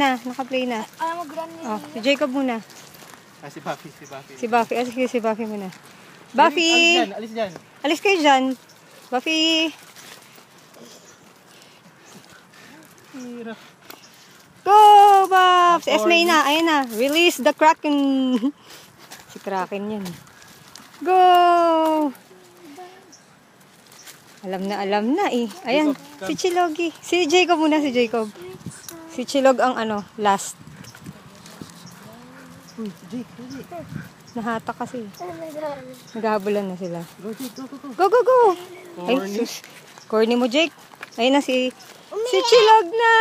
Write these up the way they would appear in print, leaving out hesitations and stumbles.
Naka-play na. Alam mo, grand Oh, si Jacob muna. Si Buffy, si Buffy. Si Buffy. Sige, si Buffy muna. Buffy! Alis dyan. Alis kayo dyan. Buffy! Hirap. Go, Bob! Si Esme na. Ayan na. Release the Kraken. Si Kraken yan. Go! Alam na eh. Ayan. Si Chilogi. Si Jacob muna, si Jacob. Si Chilog ang last. Uy, Jake. Nahata kasi. Oh my God. Naghahabulan na sila. Go, Jake. Go. Go, go, go! Ay, Corny. sus. Corny mo, Jake. Ayun na si Chilog na!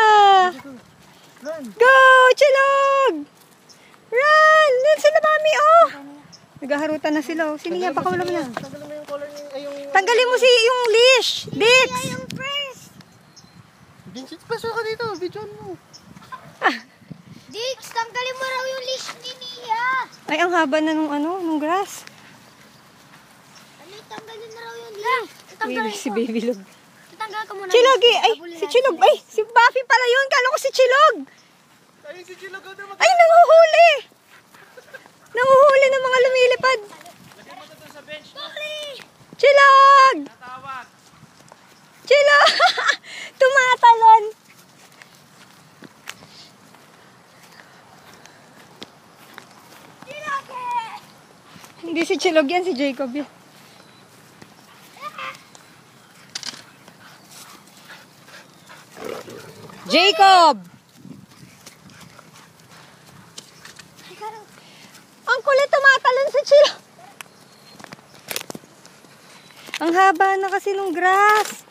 Run. Go, Chilog! Run! Doon sila, mami, oh! Naghaharutan na sila, oh. Sino nga, pakawala mo na. Tanggalin mo yung collar niya. Tanggalin mo yung leash. Dix! Yung first. Vincent, pasok ka dito. Videoan mo. Dix, tanggalin mo raw yung leash ni Nia. Ay, ang haba na nung grass. Ano, tanggalin na raw yung leash. Tanggalin Si Baby Log. Tanggal ka muna. Chilog, eh. Ay, si Chilog. Ay, si Buffy pala yun. Kala ko si Chilog. Ay, si Chilo, go naman. Ay, nanguhuli. Nanguhuli ng mga lumilipad. Lagyan mo to sa bench. Chilog! Natawag. Chilog! Tumatalon. Hindi si Chilog yan, si Jacob yan. Jacob! Ang kulit, tumatalon si Chilog. Ang haba na kasi nung grass.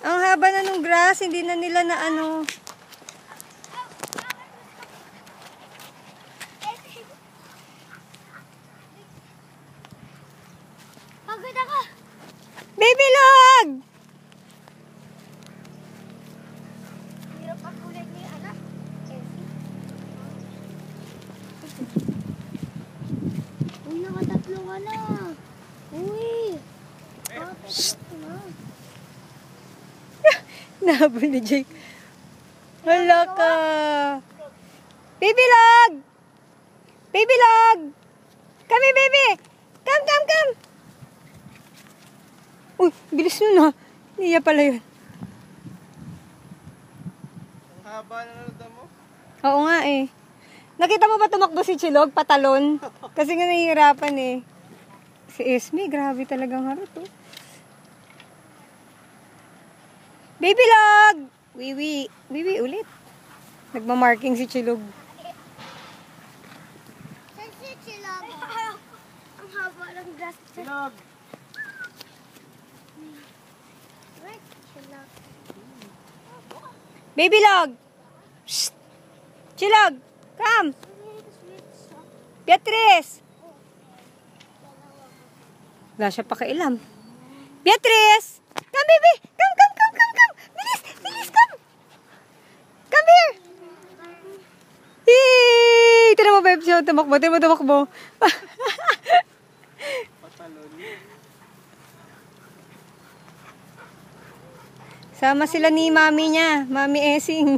Ang haba na nung grass, hindi na nila na Pagod ako. Baby Log! Hirap ang kulay ni anak. Uy, nakatatlo ka na. Uy. Nahabol ni Jake. Hala ka. Baby Log! Baby Log! Come, baby! Come! Uy, bilis nun ha. Niya pala yun. Ang haba na nanood mo. Oo nga eh. Nakita mo ba tumakbo si Chilog? Patalon? Kasi nga nahihirapan eh. Si Esme, grabe talagang harot oh. Baby Log! Wiwi ulit. Nagmamarking si Chilog. Saan si Chilog? Ang haba ng grass. Silog. Right, Chilog. Baby Log! Shh! Chilog! Come! Beatrice! Wala siya pakailam. Beatrice! Come, baby! Come! Bilis! Come! Come here! Yay! Tira mo, babe. Siya tumakbo. Patalon. Sama sila ni mami niya. Mami Esing.